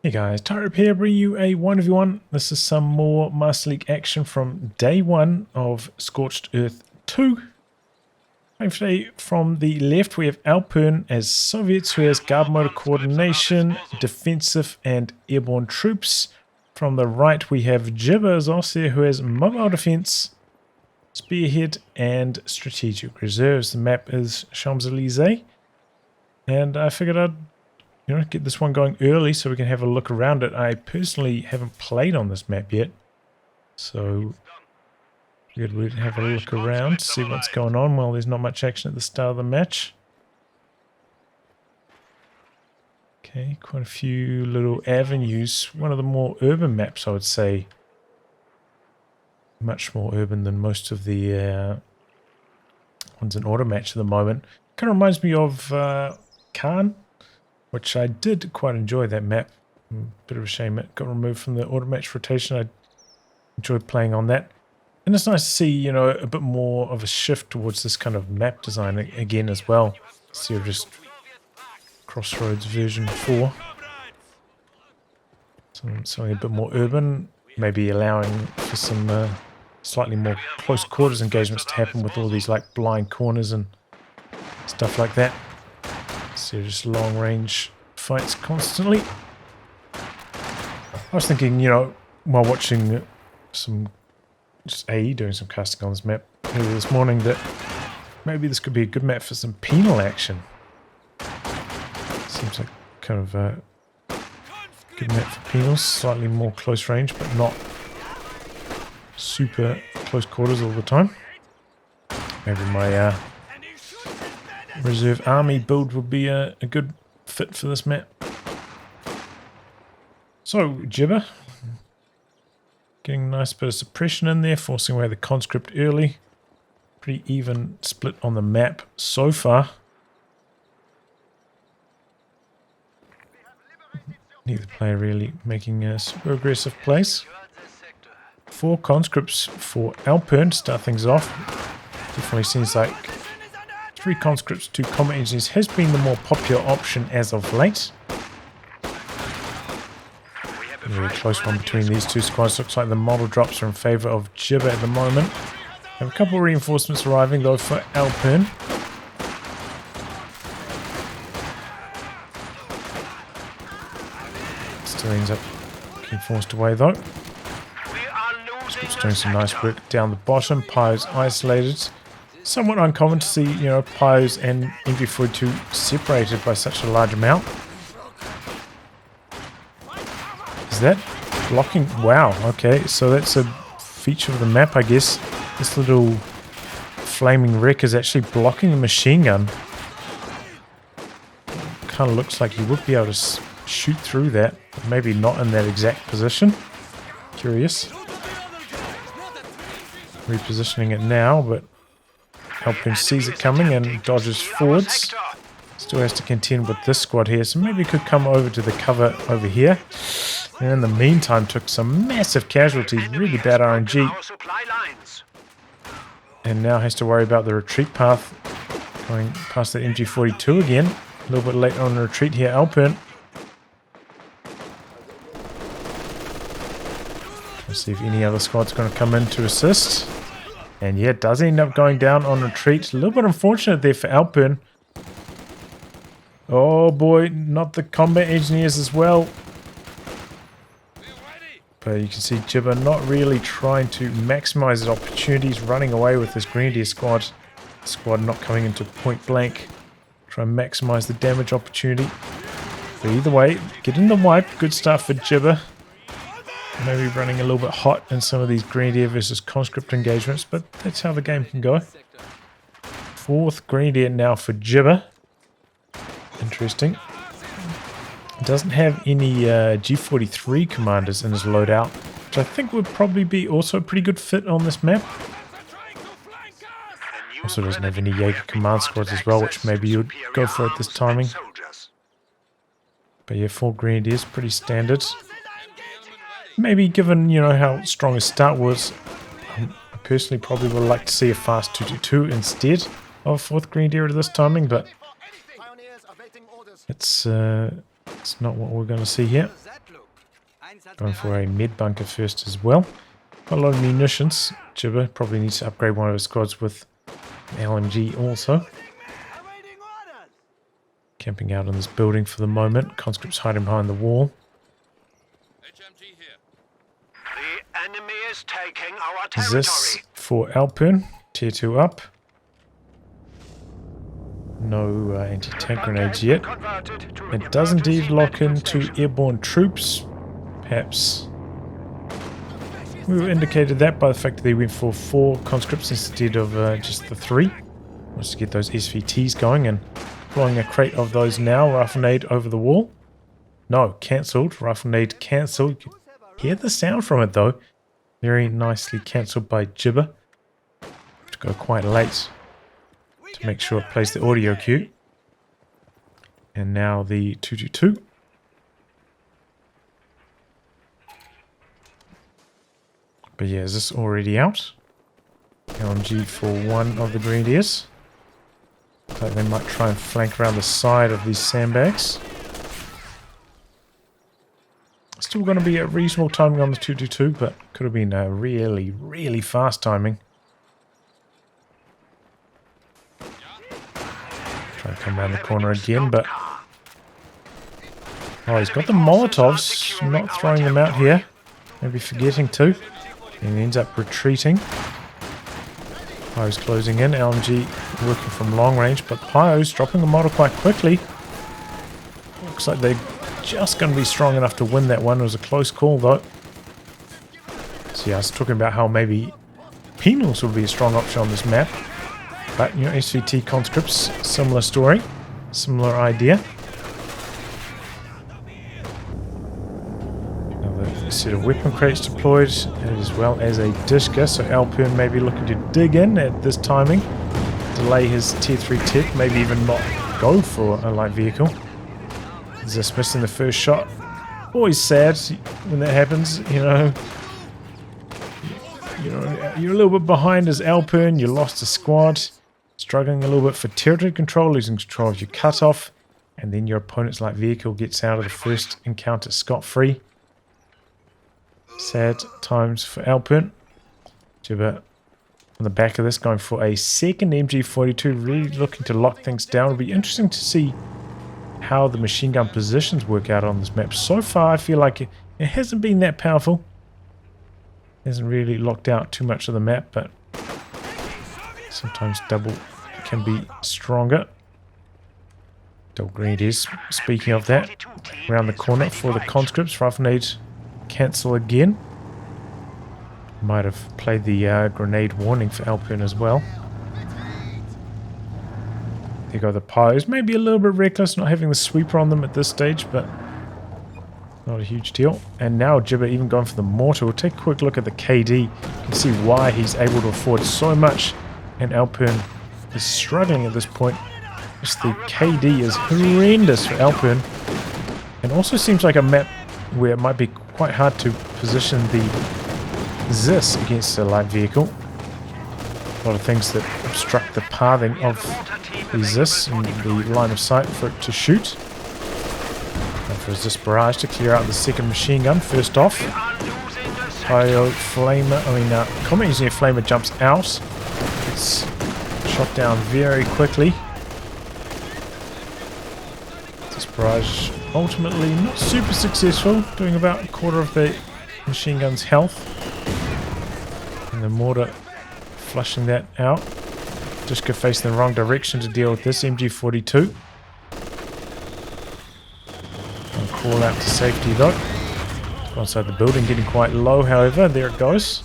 Hey guys, Tyrup here, bringing you a 1v1. This is some more Master League action from day 1 of Scorched Earth 2. Hopefully from the left we have Elpern as Soviets, who has guard motor coordination, defensive and airborne troops. From the right we have Jibber as Ostheer, who has mobile defense, Spearhead and strategic reserves. The map is Champs-Elysees, and I figured I'd get this one going early so we can have a look around it. I personally haven't played on this map yet, so we'd have a look around, see what's going on. Well, there's not much action at the start of the match. Okay, quite a few little avenues. One of the more urban maps, I would say. Much more urban than most of the ones in auto match at the moment. Kind of reminds me of Khan, which I did quite enjoy that map. Bit of a shame it got removed from the auto match rotation. I enjoyed playing on that. And it's nice to see, a bit more of a shift towards this kind of map design again as well. So you're just Crossroads version 4. Something a bit more urban, maybe allowing for some slightly more close quarters engagements to happen with all these like blind corners and stuff like that. So just long range fights constantly. I was thinking, while watching some just AE doing some casting on this map earlier this morning, that maybe this could be a good map for some penal action. Seems like kind of a good map for penals, slightly more close range, but not super close quarters all the time. Maybe my reserve army build would be a good fit for this map. So, Jibber. Getting a nice bit of suppression in there, forcing away the conscript early. Pretty even split on the map so far. Neither player really making a super aggressive plays. 4 conscripts for Elpern to start things off. Definitely seems like 3 conscripts, 2 combat engineers has been the more popular option as of late. A very close one between these two squads. Looks like the model drops are in favour of Jibber at the moment. Have a couple of reinforcements arriving though for Elpern. Still ends up getting forced away though. Script's doing some nice work down the bottom. Pyro's isolated. Somewhat uncommon to see, Pyros and MV42 separated by such a large amount. Is that blocking? Wow, okay, so that's a feature of the map, I guess. This little flaming wreck is actually blocking the machine gun. Kind of looks like you would be able to shoot through that, but maybe not in that exact position. Curious. Repositioning it now, but Elpern sees it coming and dodges forwards. Still has to contend with this squad here, so maybe could come over to the cover over here. And in the meantime took some massive casualties, really bad RNG. And now has to worry about the retreat path. Going past the MG42 again. A little bit late on the retreat here, Elpern. Let's see if any other squad's going to come in to assist. And yeah, it does end up going down on retreat. A little bit unfortunate there for Elpern. Oh boy, not the combat engineers as well. But you can see Jibber not really trying to maximize his opportunities, running away with this Grenadier squad. Squad not coming into point blank. Try and maximize the damage opportunity. But either way, getting the wipe. Good start for Jibber. Maybe running a little bit hot in some of these Grenadier versus conscript engagements, but that's how the game can go. 4th Grenadier now for Jibber. Interesting. Doesn't have any G43 commanders in his loadout, which I think would probably be also a pretty good fit on this map. Also doesn't have any Jaeger command squads as well, which maybe you'd go for at this timing. But yeah, 4 Grenadiers, pretty standard. Maybe given, how strong his start was, I personally probably would like to see a fast 222 instead of 4th Grenadier at this timing, but it's not what we're going to see here. Going for a mid bunker first as well. Got a lot of munitions. Jibber probably needs to upgrade one of his squads with LMG also. Camping out in this building for the moment. Conscripts hiding behind the wall. The enemy is taking our territory. This for Elpern. Tier 2 up. No anti-tank grenades yet. It does indeed lock into airborne troops. Perhaps we were indicated that by the fact that they went for 4 conscripts instead of just the 3. Let's get those SVTs going and deploying a crate of those now. Rifle nade over the wall. No, cancelled. Rifle nade cancelled. Hear the sound from it though. Very nicely cancelled by Jibber. To go quite late to make sure it plays the audio cue. And now the 222. But yeah, is this already out? LMG for one of the Grenadiers. So they might try and flank around the side of these sandbags. Still going to be a reasonable timing on the 222, but could have been a really, really fast timing. Try to come around the corner again, but... Oh, he's got the Molotovs, not throwing them out here. Maybe forgetting to. And he ends up retreating. Pyo's closing in. LMG working from long range, but Pyo's dropping the model quite quickly. Looks like they're just going to be strong enough to win that one. It was a close call though. So yeah, I was talking about how maybe penals would be a strong option on this map. But, you know, SVT conscripts, similar story, similar idea. Another set of weapon crates deployed, as well as a Dishka. So Elpern may be looking to dig in at this timing, delay his tier 3 tech, maybe even not go for a light vehicle. Just missing the first shot. Always sad when that happens, you know. You're a little bit behind as Elpern, you lost a squad. Struggling a little bit for territory control, losing control of your cutoff, and then your opponent's light vehicle gets out of the first encounter scot-free. Sad times for Elpern. Jibber on the back of this, going for a second MG42, really looking to lock things down. It'll be interesting to see how the machine gun positions work out on this map. So far, I feel like it hasn't been that powerful. It hasn't really locked out too much of the map, but sometimes double can be stronger. Double Grenadiers, speaking of that, around the corner for the conscripts. Rifle nade cancel again. Might have played the grenade warning for Elpern as well. There go the Pyos. Maybe a little bit reckless not having the sweeper on them at this stage, but not a huge deal. And now Jibber even going for the mortar. We'll take a quick look at the KD. You can see why he's able to afford so much. And Elpern is struggling at this point. Just the KD is horrendous for Elpern. And also seems like a map where it might be quite hard to position the ZIS against a light vehicle. A lot of things that obstruct the pathing of the ZIS and the line of sight for it to shoot. And for ZIS barrage to clear out the second machine gun. First off, Pyo Flamer, Comet Engineer Flamer jumps out. It's shot down very quickly. This barrage ultimately not super successful, doing about a quarter of the machine gun's health. And the mortar flushing that out. Just go facing the wrong direction to deal with this MG42. And call out to safety though. Go inside the building, getting quite low, however. There it goes.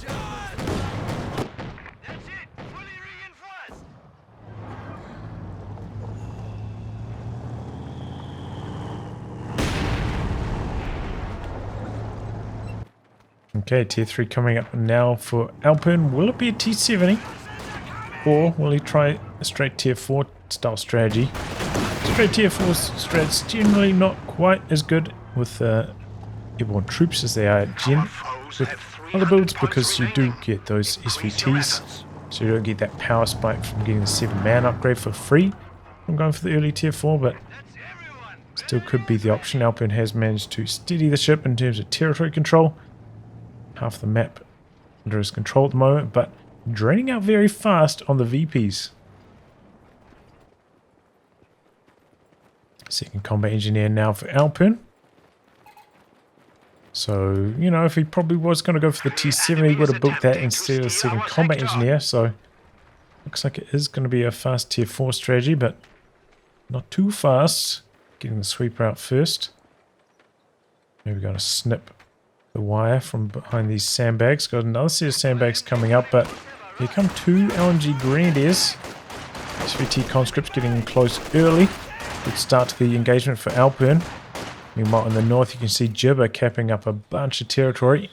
Okay, tier 3 coming up now for Elpern. Will it be a T70? Or will he try a straight tier 4 style strategy? Straight tier 4 strats generally not quite as good with airborne troops as they are with other builds, because you do get those SVTs, so you don't get that power spike from getting the 7-man upgrade for free. I'm going for the early tier 4, but Still could be the option. Elpern has managed to steady the ship in terms of territory control. Half the map under his control at the moment, but draining out very fast on the VPs. Second combat engineer now for Elpern. So, you know, if he probably was going to go for the T7, he would have built that instead of the second combat engineer. So, looks like it is going to be a fast tier 4 strategy, but not too fast. Getting the sweeper out first. Maybe going to snip the wire from behind these sandbags. Got another set of sandbags coming up, but here come 2 LNG Grenadiers. SVT conscripts getting close early. Good start to the engagement for Elpern. Meanwhile, in the north, you can see Jibber capping up a bunch of territory.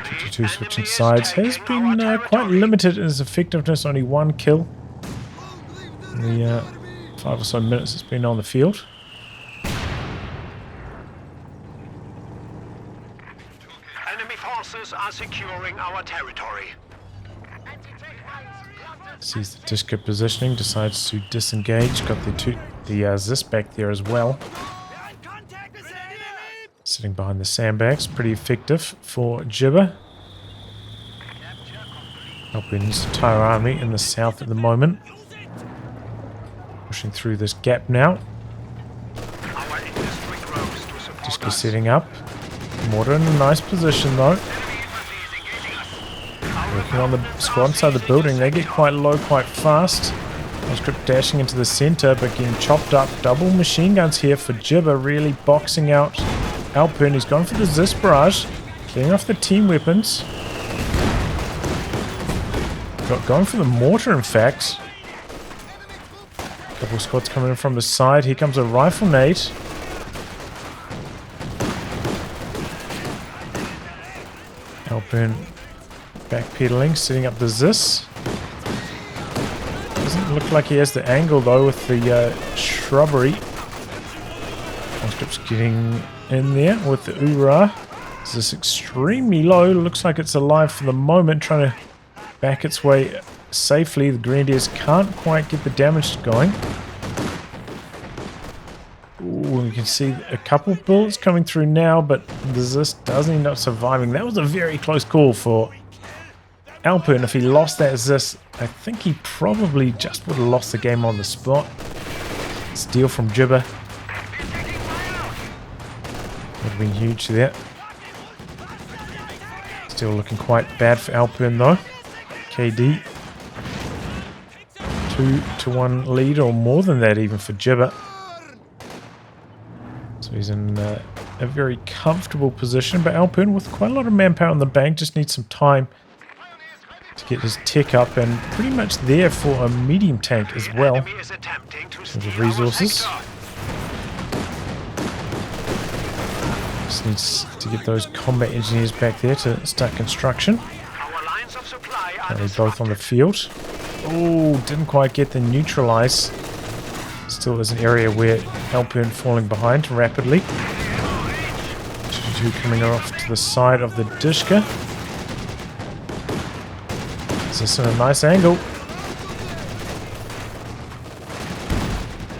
T2 switching sides has been quite limited in its effectiveness. Only 1 kill in the 5 or so minutes it's been on the field. Enemy forces are securing our territory. Sees the disco positioning, decides to disengage. Got the Zis back there as well. Sitting behind the sandbags, pretty effective for Jibber. Elpern's entire army in the south at the moment. Pushing through this gap now. Disco setting up. Mortar in a nice position though. Working on the squad side of the building, they get quite low quite fast. Conscript dashing into the center, but getting chopped up. Double machine guns here for Jibber, really boxing out Elpern. He's gone for the Zis barrage, getting off the team weapons. Going for the mortar, in fact. Couple squads coming in from the side. Here comes a rifle nade. Elpern backpedaling, setting up the Zis. Doesn't look like he has the angle though with the shrubbery. Conscript's getting in there with the Ura. Zis extremely low. Looks like it's alive for the moment, trying to back its way safely. The Grenadiers can't quite get the damage going. Ooh, you can see a couple bullets coming through now, but the Zis does end up surviving. That was a very close call for Elpern. If he lost that Zis, I think he probably just would have lost the game on the spot. Steal from Jibber. Would have been huge there. Still looking quite bad for Elpern though. KD 2-1 lead, or more than that even for Jibber. So he's in a very comfortable position, but Elpern with quite a lot of manpower in the bank just needs some time to get his tech up, and pretty much there for a medium tank as well in terms of resources. Just needs to get those combat engineers back there to start construction. Currently both on the field. Oh, didn't quite get the neutralize. Still is an area where Elpern falling behind rapidly. 2-2 coming off to the side of the Dishka. This is a nice angle.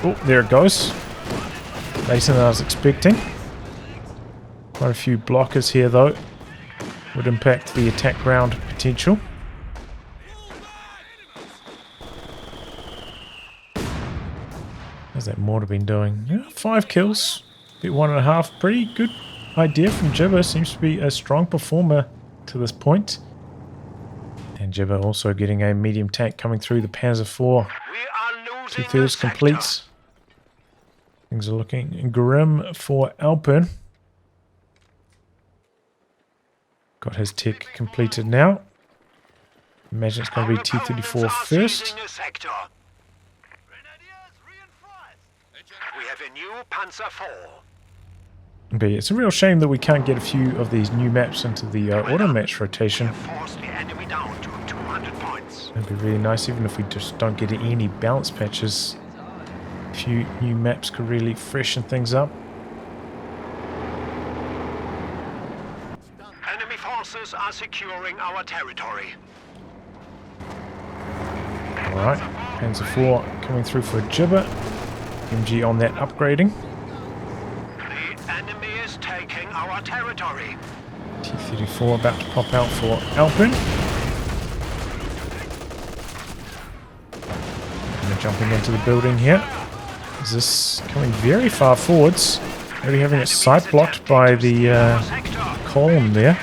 Oh, there it goes. Later than I was expecting. Quite a few blockers here though. Would impact the attack ground potential. How's that mortar been doing? Yeah, 5 kills. Bit 1.5. Pretty good idea from Jibber. Seems to be a strong performer to this point. And Jibber also getting a medium tank coming through the Panzer IV. 2/3 complete. Things are looking grim for Elpern. Got his tech completed now. Imagine it's going to be T-34 first. We have a new Panzer IV. But yeah, it's a real shame that we can't get a few of these new maps into the auto match rotation. Force the enemy down to 200 points. It'd be really nice, even if we just don't get any balance patches. A few new maps could really freshen things up. Enemy forces are securing our territory. Alright, Panzer IV coming through for a Jibber. MG on that upgrading. The enemy is taking our territory. T-34 about to pop out for Elpern. Jumping into the building here. Is this coming very far forwards? Maybe having its sight blocked by the column there.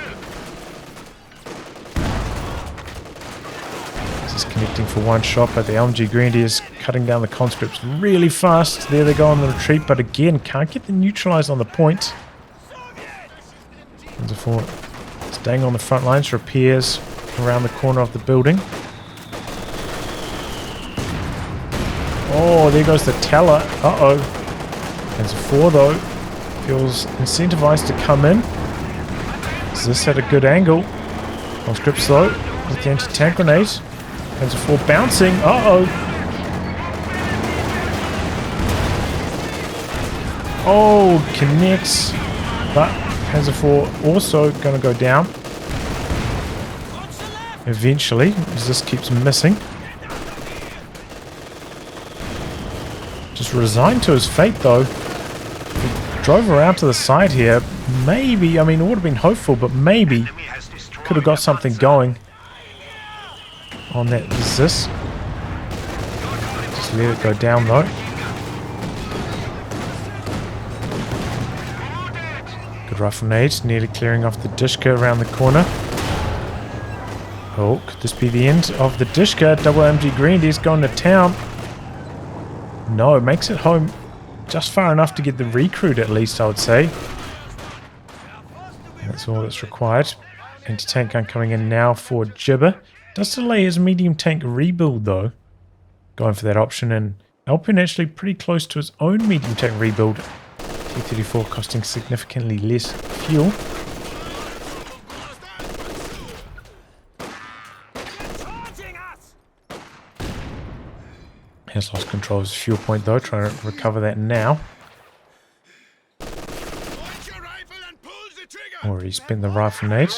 This is connecting for one shot, but the LMG Grenadiers cutting down the conscripts really fast. There they go on the retreat, but again, can't get them neutralized on the point. Panzer IV staying on the front lines, repairs around the corner of the building. Oh, there goes the teller. Uh-oh. Panzer IV, though, feels incentivized to come in. Is this at a good angle? Conscripts, though, with the anti-tank grenade. Panzer IV bouncing. Uh-oh. Oh, connects. But Panzer IV also going to go down. Eventually, as this keeps missing. Just resigned to his fate, though. He drove around to the side here. Maybe, I mean, it would have been hopeful, but maybe could have got something going on that Elysees. Just let it go down, though. Good rifle nades, nearly clearing off the Dishka around the corner. Oh, could this be the end of the Dishka? Double MG Grenadiers going to town. No, it makes it home just far enough to get the recruit, at least, I would say. That's all that's required. Anti-tank gun coming in now for Jibber. Does delay his medium tank rebuild, though. Going for that option, and Elpern actually pretty close to his own medium tank rebuild. T-34 costing significantly less fuel. Has lost control of his fuel point, though, trying to recover that now. Already spent the rifle nade.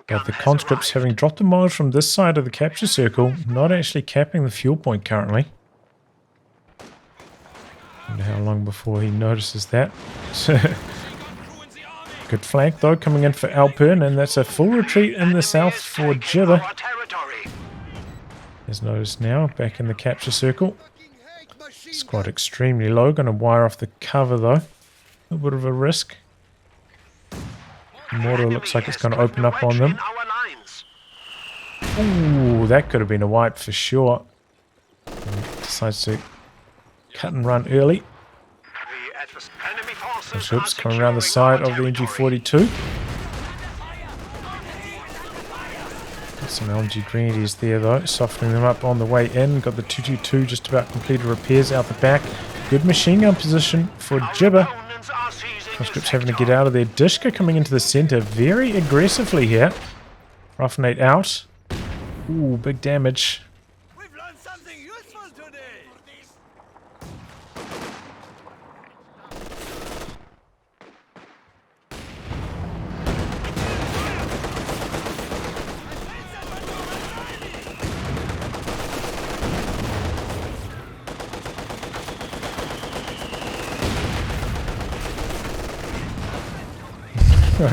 But the conscripts, having dropped the miles from this side of the capture circle, not actually capping the fuel point currently. Wonder how long before he notices that. Good flank, though, coming in for Elpern, and that's a full retreat in the south for Jibber. As noticed now, back in the capture circle. Squad extremely low, going to wire off the cover, though. A little bit of a risk. Mortar looks like it's going to open up on them. Ooh, that could have been a wipe for sure. Decides to cut and run early. Conscripts coming around the side of the MG42. Got some LMG Grenadiers there, though, softening them up on the way in. Got the 222 just about completed repairs out the back. Good machine gun position for Jibber. Conscripts having to get out of there. Dishka coming into the center very aggressively here. Rifle nade out. Ooh, big damage. We've learned something useful today.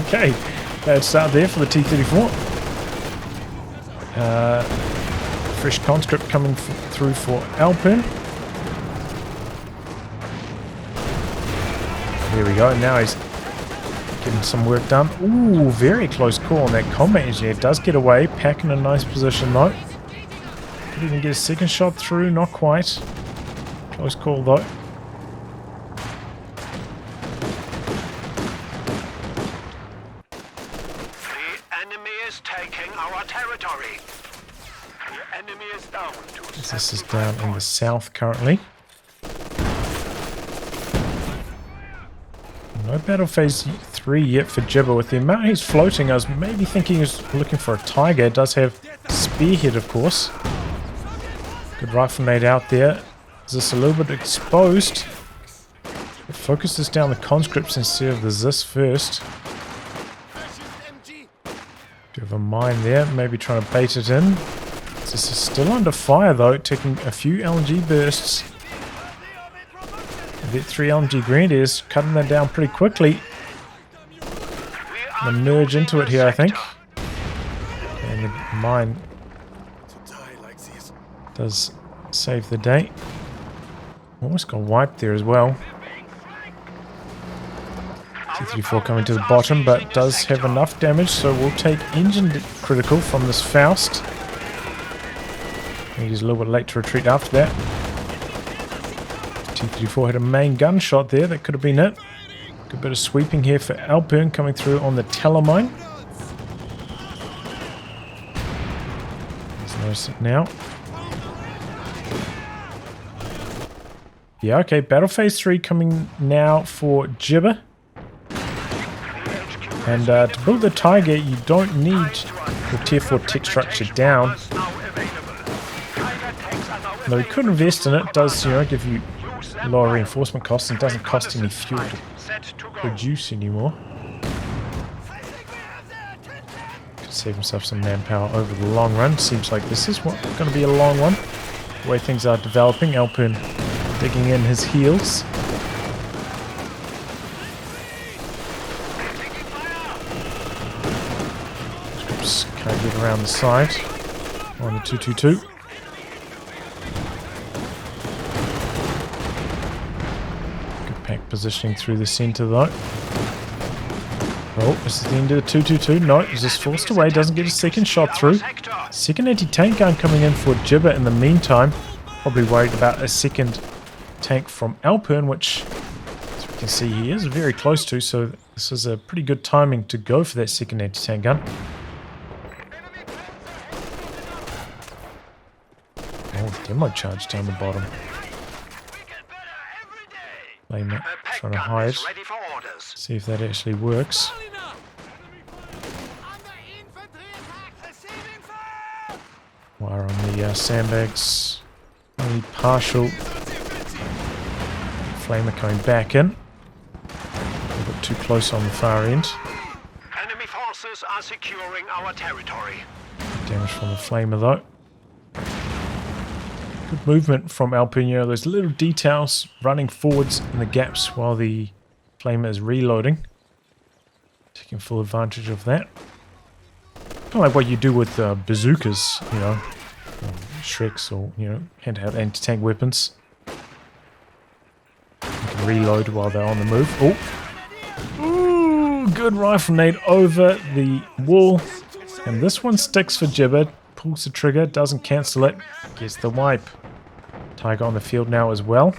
Okay, bad start there for the T-34. Fresh conscript coming through for Elpern. There we go, now he's getting some work done. Ooh, very close call on that combat engineer. Does get away, pack in a nice position though. Could even get a second shot through, not quite. Close call though. This is down in the south currently. No battle phase 3 yet for Jibber. With the amount he's floating, I was maybe thinking he was looking for a Tiger. It does have Spearhead, of course. Good rifle nade out there. Is this a little bit exposed? It focuses down the conscripts instead of the Zis first. Bit of a mine there, maybe trying to bait it in. This is still under fire though, taking a few LNG bursts. Vet 3 LNG Grenadiers, cutting that down pretty quickly. Gonna merge into it here, I think. And the mine does save the day. Almost got wiped there as well. T-34 coming to the bottom, but does have enough damage, so we'll take engine critical from this Faust. He's a little bit late to retreat after that. T-34 had a main gunshot there, that could have been it. Good bit of sweeping here for Elpern coming through on the Telemine. Let's notice it now. Yeah, okay, Battle Phase 3 coming now for Jibber. And to build the Tiger, you don't need the Tier 4 tech structure down. Though you could invest in it, it does, you know, give you lower reinforcement costs and doesn't cost any fuel to produce anymore. Could save himself some manpower over the long run. Seems like this is going to be a long one. The way things are developing, Elpern digging in his heels. Can't get around the side on the 222. Good pack positioning through the center though. Oh, this is the end of the 222. No, he's just forced away, doesn't get a second shot through. Second anti-tank gun coming in for Jibber in the meantime. Probably worried about a second tank from Elpern, which, as we can see, he is very close to, so this is a pretty good timing to go for that second anti-tank gun. Oh, demo charge down the bottom. Flamer trying to hide. See if that actually works. Wire on the sandbags. Only partial. Flamer coming back in. A little bit too close on the far end. Enemy forces are securing our territory. Damage from the Flamer though. Good movement from Elpern. You know, those little details running forwards in the gaps while the Flamer is reloading. Taking full advantage of that. Kind of like what you do with bazookas, you know, or Shreks, or, you know, handheld anti-tank weapons. You can reload while they're on the move. Oh! Ooh, good rifle nade over the wall. And this one sticks for Jibber. Pulls the trigger, doesn't cancel it, gets the wipe. Tiger on the field now as well.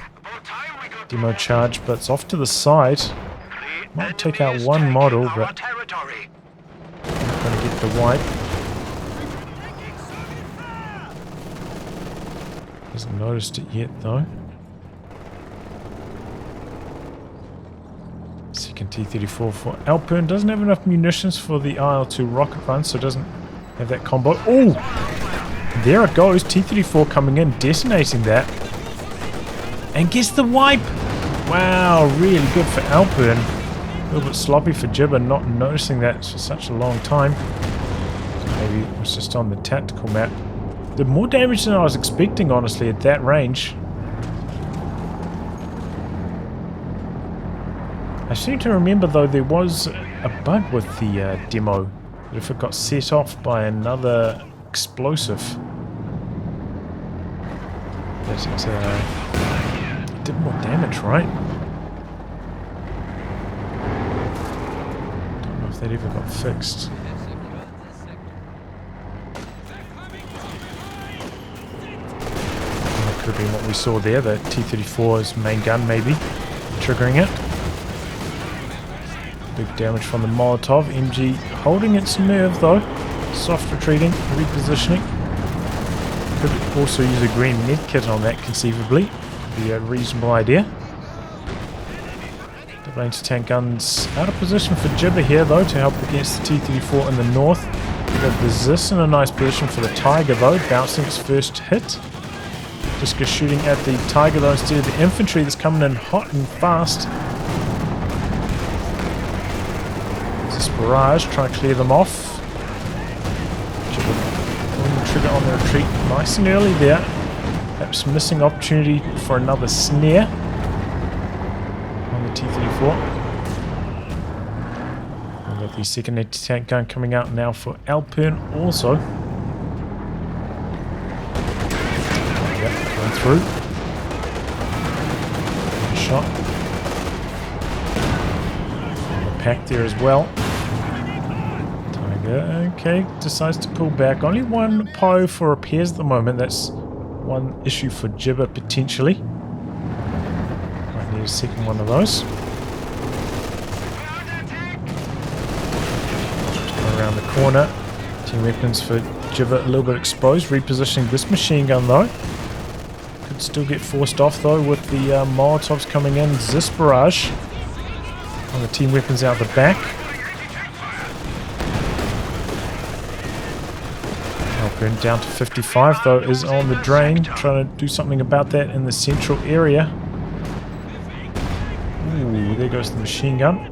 Demo charge, but it's off to the side. Might take out one model, but not going to get the wipe. Hasn't noticed it yet though. Second T-34 for Elpern. Doesn't have enough munitions for the IL-2 rocket run, so doesn't have that combo. Oh! There it goes. T-34 coming in, detonating that. And gets the wipe! Wow, really good for Elpern. A little bit sloppy for Jibber, not noticing that for such a long time. Maybe it was just on the tactical map. Did more damage than I was expecting, honestly, at that range. I seem to remember, though, there was a bug with the demo. That if it got set off by another explosive, that it did more damage, right? Don't know if that ever got fixed. That could have been what we saw there, the T-34's main gun maybe, triggering it. Big damage from the Molotov. MG holding its nerve though. Soft retreating, repositioning. Could also use a green medkit on that conceivably. Be a reasonable idea. The range tank guns out of position for Jibber here though to help against the T-34 in the north. Got this in a nice position for the Tiger though, bouncing its first hit. Just shooting at the Tiger though instead of the infantry that's coming in hot and fast. Barrage, trying to clear them off. Pulling the trigger Tiger on the retreat nice and early there. Perhaps missing opportunity for another snare on the T-34. We've got the second anti-tank gun coming out now for Elpern also. Yep, going through. Shot. Pack there as well. Tiger, okay, decides to pull back. Only one PO for repairs at the moment. That's one issue for Jibber potentially. Might need a second one of those. Just go around the corner. 10 weapons for Jibber, a little bit exposed. Repositioning this machine gun though. Could still get forced off though with the Molotovs coming in. Zis barrage. On the team weapons out the back. Elpern down to 55 though, is on the drain. Trying to do something about that in the central area. Ooh, there goes the machine gun.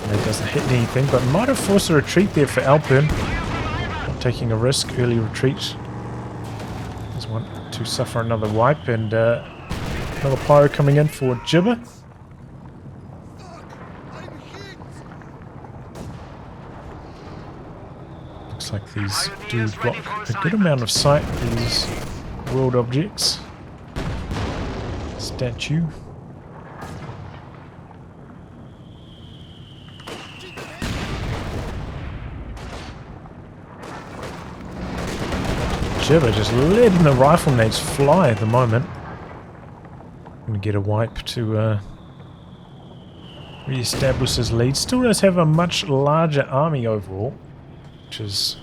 It doesn't hit anything, but might have forced a retreat there for Elpern. Not taking a risk, early retreat. There's one to suffer another wipe, and another pyro coming in for Jibber. Looks like these do block a good amount of sight, these world objects. Statue. Jibber just letting the rifle nades fly at the moment. Gonna get a wipe to re-establish his lead. Still does have a much larger army overall, which is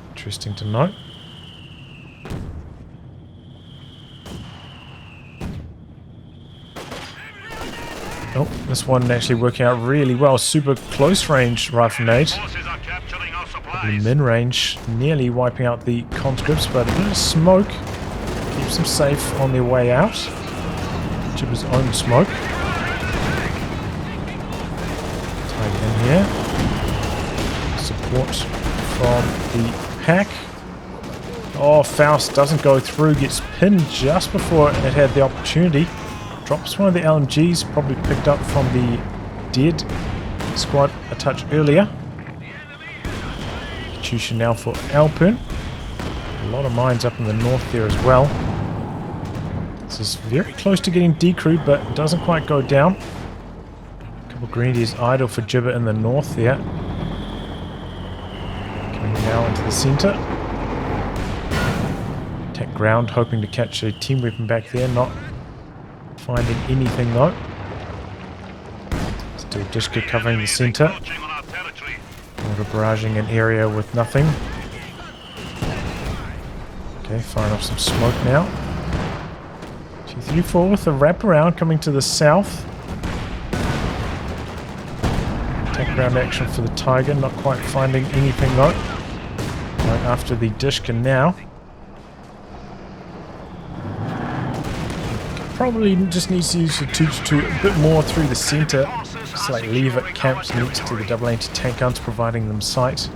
interesting to note. Oh, this one actually working out really well. Super close range rifle nade. Probably min-range, nearly wiping out the conscripts, but a bit of smoke keeps them safe on their way out. Jibber's own smoke. Tiger in here. Support from the pack. Oh, Faust doesn't go through, gets pinned just before it had the opportunity. Drops one of the LMGs, probably picked up from the dead squad a touch earlier. Execution now for Elpern. A lot of mines up in the north there as well. This is very close to getting decrewed, but doesn't quite go down. A couple of grenadiers idle for Jibber in the north there. Coming now into the centre. Attack ground, hoping to catch a team weapon back there. Not finding anything though. Still Dishka covering the centre. Water barraging an area with nothing. Okay, firing off some smoke now. 234 with a wraparound coming to the south. Attack ground action for the Tiger, not quite finding anything though. Going after the Dishka now. Probably just needs to use the 2-2 a bit more through the centre. Just like leave it camped next to the double anti-tank guns, providing them sight.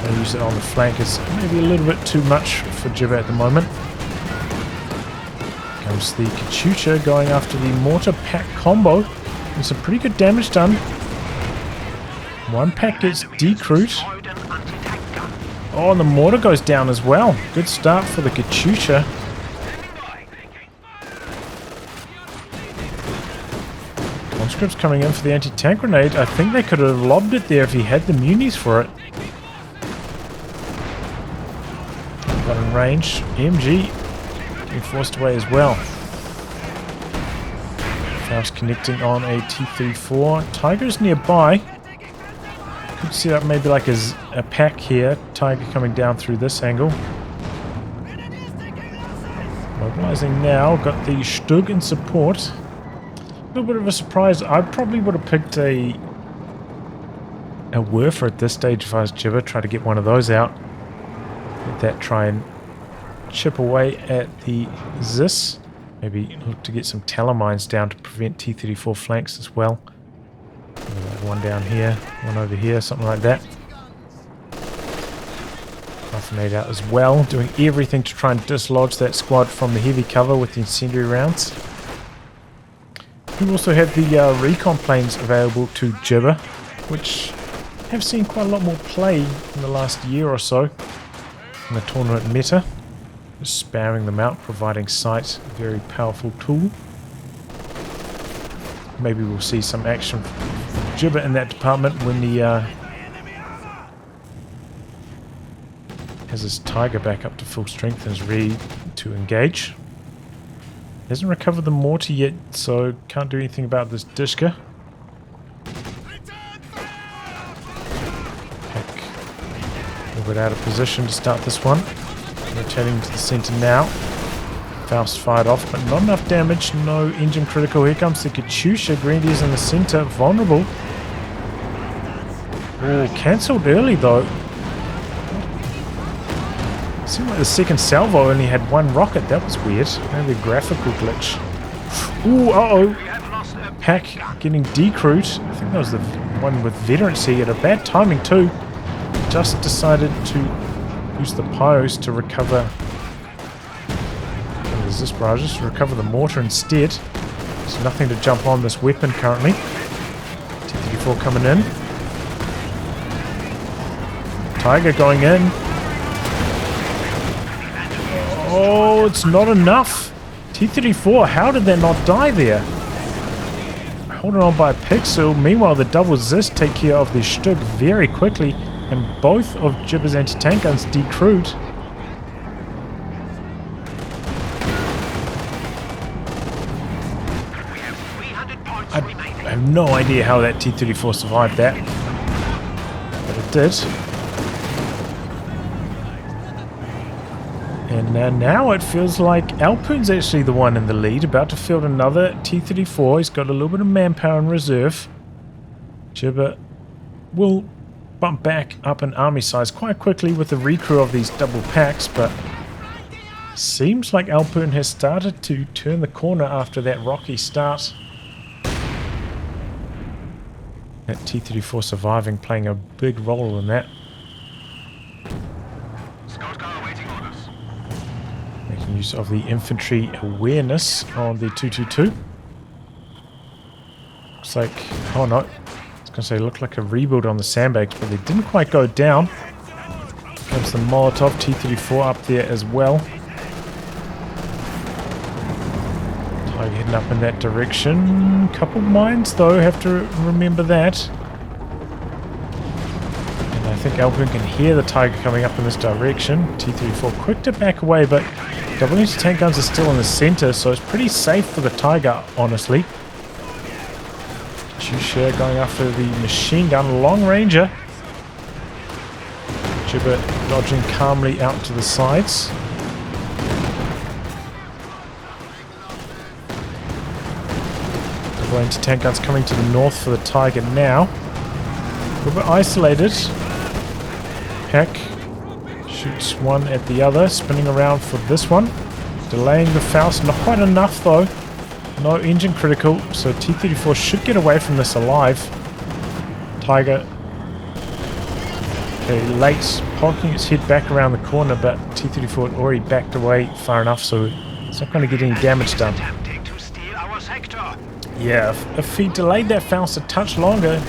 Try to use it on the flank is maybe a little bit too much for Jibber at the moment. Comes the Kachucha going after the mortar pack combo. And some pretty good damage done. One pack gets decrewed. Oh, and the mortar goes down as well. Good start for the Kachucha. Conscripts coming in for the anti-tank grenade. I think they could have lobbed it there if he had the munis for it. Got in range. MG getting forced away as well. Faust connecting on a T-34. Tiger's nearby. Could set up maybe like a pack here. Tiger coming down through this angle. Mobilizing now. Got the Stug in support. A little bit of a surprise. I probably would have picked a Werfer at this stage if I was Jibber. Try to get one of those out. Let that try and chip away at the Zis. Maybe look to get some Talamines down to prevent T-34 flanks as well. Maybe one down here, one over here, something like that. Nade out as well, doing everything to try and dislodge that squad from the heavy cover with the incendiary rounds. We also have the recon planes available to Jibber, which have seen quite a lot more play in the last year or so in the tournament meta. Just spamming them out, providing sight, a very powerful tool. Maybe we'll see some action from Jibber in that department when the has his Tiger back up to full strength and is ready to engage. Hasn't recovered the mortar yet, so can't do anything about this Dishka. Heck, a little bit out of position to start this one. Rotating to the center now. Faust fired off, but not enough damage. No engine critical. Here comes the Katyusha. Grenadiers in the center, vulnerable. Oh, cancelled early though. Seemed like the second salvo only had one rocket. That was weird. Maybe a graphical glitch. Ooh, uh-oh. Pack getting decrewed. I think that was the one with veterancy at a bad timing too. Just decided to use the pyros to recover the resist barrages, to recover the mortar instead. There's nothing to jump on this weapon currently. T-34 coming in. Tiger going in. Oh, it's not enough. T-34, how did that not die there? Holding on by a pixel. Meanwhile, the double Zist take care of the Stug very quickly, and both of Jibber's anti-tank guns decrewed. I have no idea how that T-34 survived that, but it did. And now it feels like Elpern's actually the one in the lead, about to field another T-34. He's got a little bit of manpower in reserve. Jibber will bump back up in army size quite quickly with the recrew of these double packs, but seems like Elpern has started to turn the corner after that rocky start. That T-34 surviving playing a big role in that. Making use of the infantry awareness on the 222. Looks like, oh no, I was going to say looked like a rebuild on the sandbags, but they didn't quite go down. Comes the Molotov T-34 up there as well. Tiger heading up in that direction. Couple mines though, have to remember that. And I think Elpern can hear the Tiger coming up in this direction. T-34 quick to back away, but double anti-tank guns are still in the center, so it's pretty safe for the Tiger, honestly. Katyusha going after the machine gun, long ranger. Jibber dodging calmly out to the sides. Double anti-tank guns coming to the north for the Tiger now. A little bit isolated. Pack shoots one at the other, spinning around for this one. Delaying the Faust, not quite enough though. No engine critical, so T-34 should get away from this alive. Tiger, okay, late, poking its head back around the corner, but T-34 had already backed away far enough, so it's not going to get any damage done. Yeah, if he delayed that Faust a touch longer,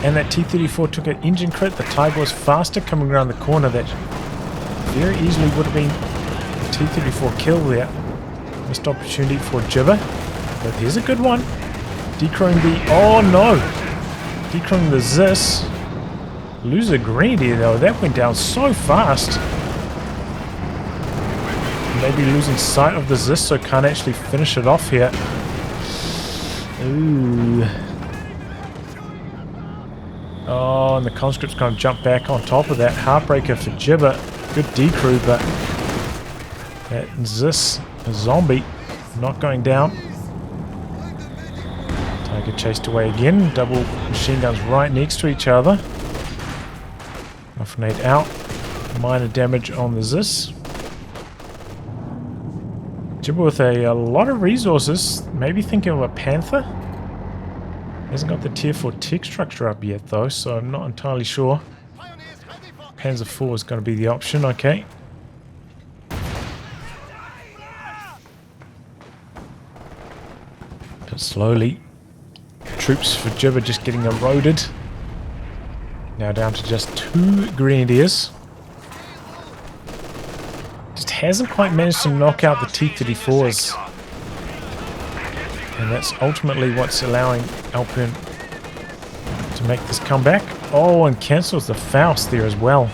and that T-34 took an engine crit, the Tiger was faster coming around the corner. That very easily would have been a T-34 kill there. Missed opportunity for Jibber. But here's a good one. Decrowing the... Oh no! Decrowing the Zis. Lose a grenadier though. That went down so fast. Maybe losing sight of the Zis, so can't actually finish it off here. Ooh. Oh, and the conscript's going to jump back on top of that. Heartbreaker for Jibber. Good decrew, but that Zis, a zombie, not going down. Tiger chased away again. Double machine guns right next to each other. Grenade out. Minor damage on the Zis. Jibber with a lot of resources. Maybe thinking of a Panther. Hasn't got the tier 4 tech structure up yet though, so I'm not entirely sure. Panzer 4 is going to be the option, okay. But slowly, troops for Jibber just getting eroded. Now down to just 2 Grenadiers. Just hasn't quite managed to knock out the T-34s. And that's ultimately what's allowing Elpern to make this comeback. Oh, and cancels the Faust there as well.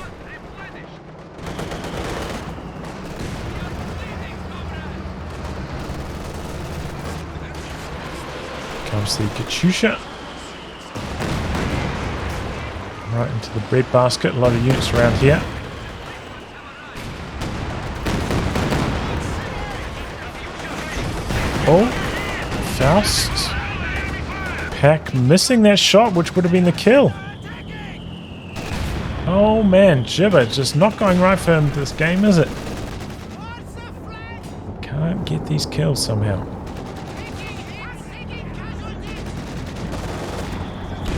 Comes the Katyusha. Right into the breadbasket. A lot of units around here. Oh, Faust. Pack missing that shot, which would have been the kill. Oh man, Jibber just not going right for him this game, is it? Can't get these kills somehow.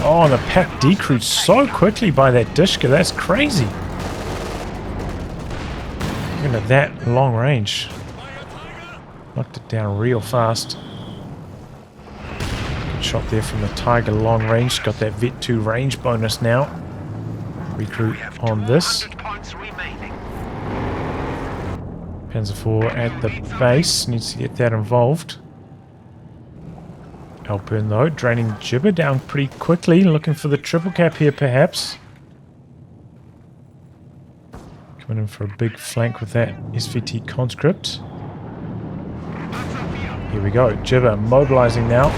Oh, and the pack decreased so quickly by that Dishka. That's crazy. Look at that long range. Knocked it down real fast. Good shot there from the Tiger long range. Got that Vet 2 range bonus now. Recruit on this. Panzer 4 at the base. Needs to get that involved. Elpern though, draining Jibber down pretty quickly. Looking for the triple cap here perhaps. Coming in for a big flank with that SVT conscript. Here we go. Jibber mobilizing now.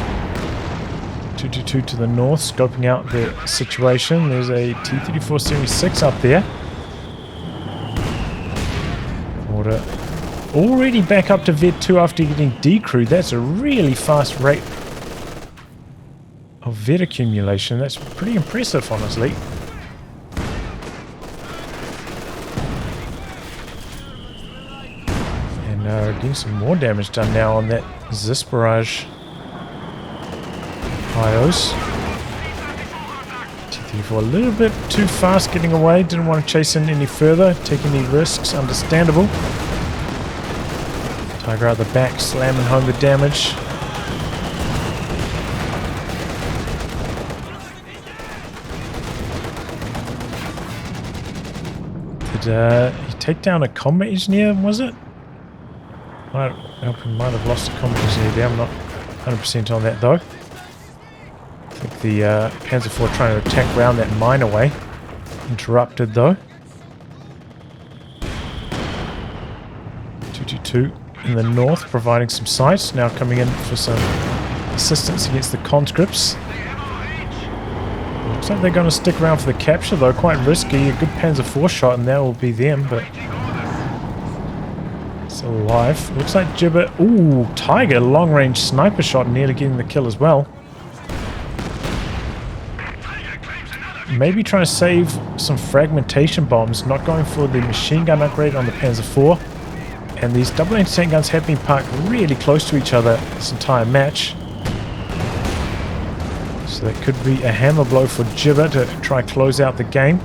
222 to the north, scoping out the situation. There's a T-34-76 up there. Order already back up to Vet 2 after getting decrewed. That's a really fast rate of vet accumulation. That's pretty impressive, honestly. And getting some more damage done now on that Zis barrage. IOs. T-34 a little bit too fast getting away. Didn't want to chase in any further. Take any risks. Understandable. Tiger out the back, slamming home the damage. Did he take down a combat engineer, was it? Elpern might have lost a combat engineer there. I'm not 100% on that though. I think the Panzer IV trying to attack round that mine away. Interrupted though. 222 in the north, providing some sights. Now coming in for some assistance against the conscripts. Looks like they're going to stick around for the capture though. Quite risky. A good Panzer IV shot and that will be them, but still alive. Looks like Jibber. Ooh, Tiger long range sniper shot, nearly getting the kill as well. Maybe trying to save some fragmentation bombs, not going for the machine gun upgrade on the Panzer IV. And these double anti-tank guns have been parked really close to each other this entire match. So that could be a hammer blow for Jibber to try close out the game,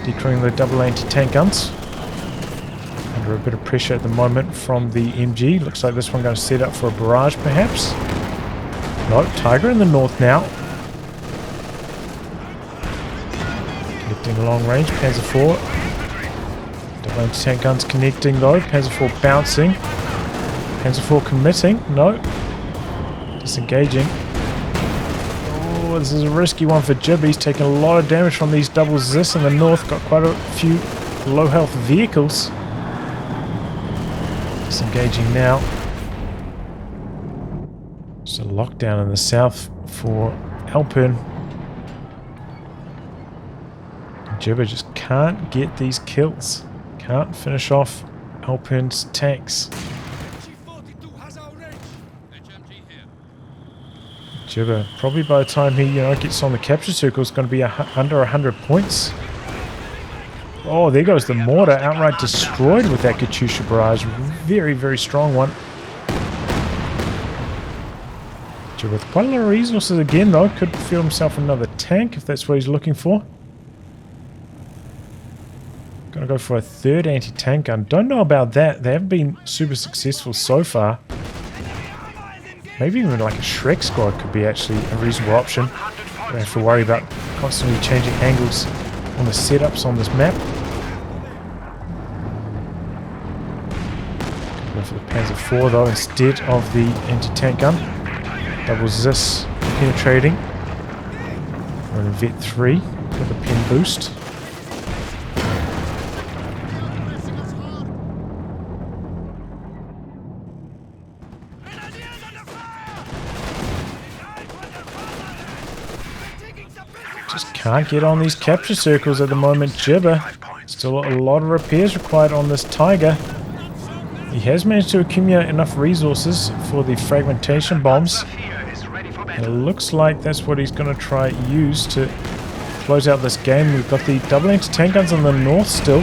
decrewing the double anti-tank guns. Under a bit of pressure at the moment from the MG. Looks like this one going to set up for a barrage perhaps. No, Tiger in the north now. Connecting long range, Panzer IV. Double anti-tank guns connecting though. Panzer IV bouncing. Panzer IV committing. No. Disengaging. Oh, this is a risky one for Jibber. He's taking a lot of damage from these double Zis in the north. Got quite a few low health vehicles. Disengaging now. It's a lockdown in the south for Elpern. Jibber just can't get these kills. Can't finish off Elpern's tanks. Jibber, probably by the time he gets on the capture circle, is going to be under 100 points. Oh, there goes the mortar, outright destroyed with that Katyusha barrage. Very, very strong one. Jibber with quite a lot of resources again though. Could field himself another tank if that's what he's looking for. Gonna go for a third anti-tank gun. Don't know about that. They haven't been super successful so far. Maybe even like a Shrek squad could be actually a reasonable option. Don't have to worry about constantly changing angles on the setups on this map. Go for the Panzer IV though instead of the anti-tank gun. Double Zis penetrating. Running Vet 3 with a pen boost. Just can't get on these capture circles at the moment. Jibber. Still a lot of repairs required on this Tiger. He has managed to accumulate enough resources for the fragmentation bombs. And it looks like that's what he's going to try use to close out this game. We've got the double anti-tank guns on the north still.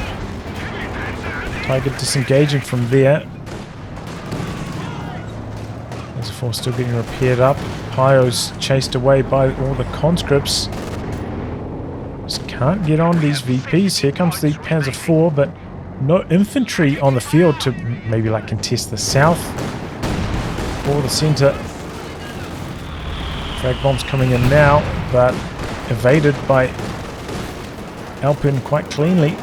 Tiger disengaging from there. There's a force still getting repaired up. Pyo's chased away by all the conscripts. Just can't get on these VPs. Here comes the Panzer IV, but no infantry on the field to maybe like contest the south or the center. Frag bombs coming in now, but evaded by Elpern quite cleanly.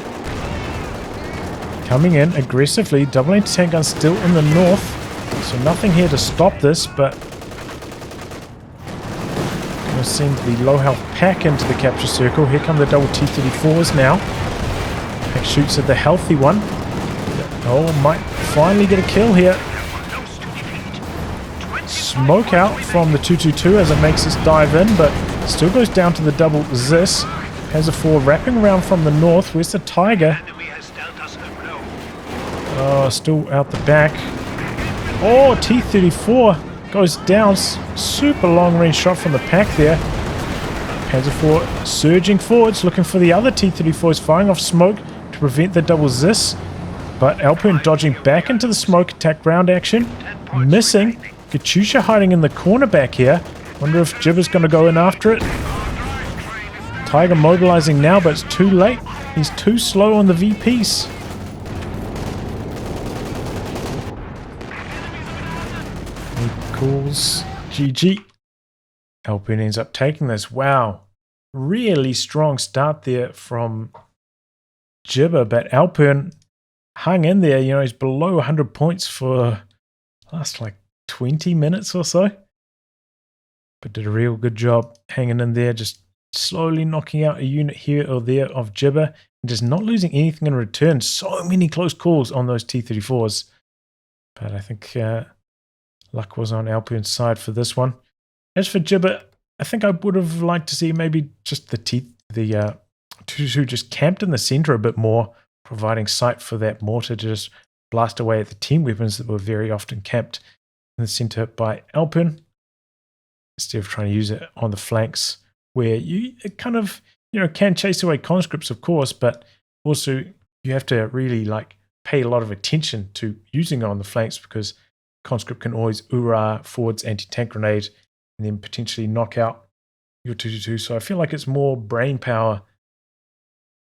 Coming in aggressively. Double anti-tank gun still in the north, so nothing here to stop this, but gonna send the low health pack into the capture circle. Here come the double T-34s now. Pack shoots at the healthy one. Oh, might finally get a kill here. Smoke out from the 222 as it makes its dive in, but still goes down to the double Zis. Has a 4 wrapping around from the north. Where's the Tiger? Oh, still out the back. Oh, T-34 goes down. Super long range shot from the pack there. Panzer IV surging forwards, looking for the other T-34s, firing off smoke to prevent the double Zis. But Elpern dodging back into the smoke attack ground action. Missing. Katyusha hiding in the corner back here. Wonder if Jibber's going to go in after it. Tiger mobilizing now, but it's too late. He's too slow on the VPs. He calls GG. Elpern ends up taking this. Wow. Really strong start there from Jibber, but Elpern hung in there. You know, he's below 100 points for last like 20 minutes or so, but did a real good job hanging in there, just slowly knocking out a unit here or there of Jibber and just not losing anything in return. So many close calls on those T-34s, but I think luck was on Elpern's side for this one. As for Jibber, I think I would have liked to see maybe just the 222 just camped in the center a bit more, providing sight for that mortar to just blast away at the team weapons that were very often camped in the center by Elpern, instead of trying to use it on the flanks where you kind of, you know, can chase away conscripts, of course, but also you have to really like pay a lot of attention to using it on the flanks, because conscript can always forwards anti-tank grenade and then potentially knock out your 222. So I feel like it's more brain power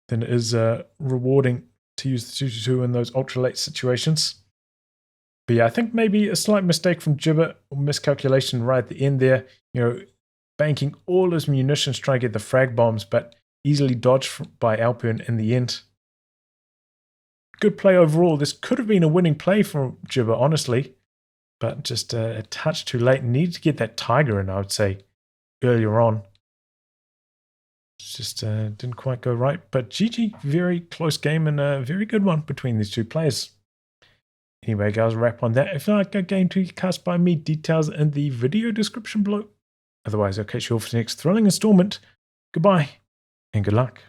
than it is rewarding to use the 222 in those ultra late situations. But yeah, I think maybe a slight mistake from Jibber, or miscalculation right at the end there. You know, banking all his munitions trying to get the frag bombs, but easily dodged by Elpern in the end. Good play overall. This could have been a winning play for Jibber, honestly, but just a touch too late. Needed to get that Tiger in, I would say, earlier on. Just didn't quite go right. But GG, very close game and a very good one between these two players. Anyway, guys, wrap on that. If you like a game to cast by me, details in the video description below. Otherwise, I'll catch you all for the next thrilling installment. Goodbye and good luck.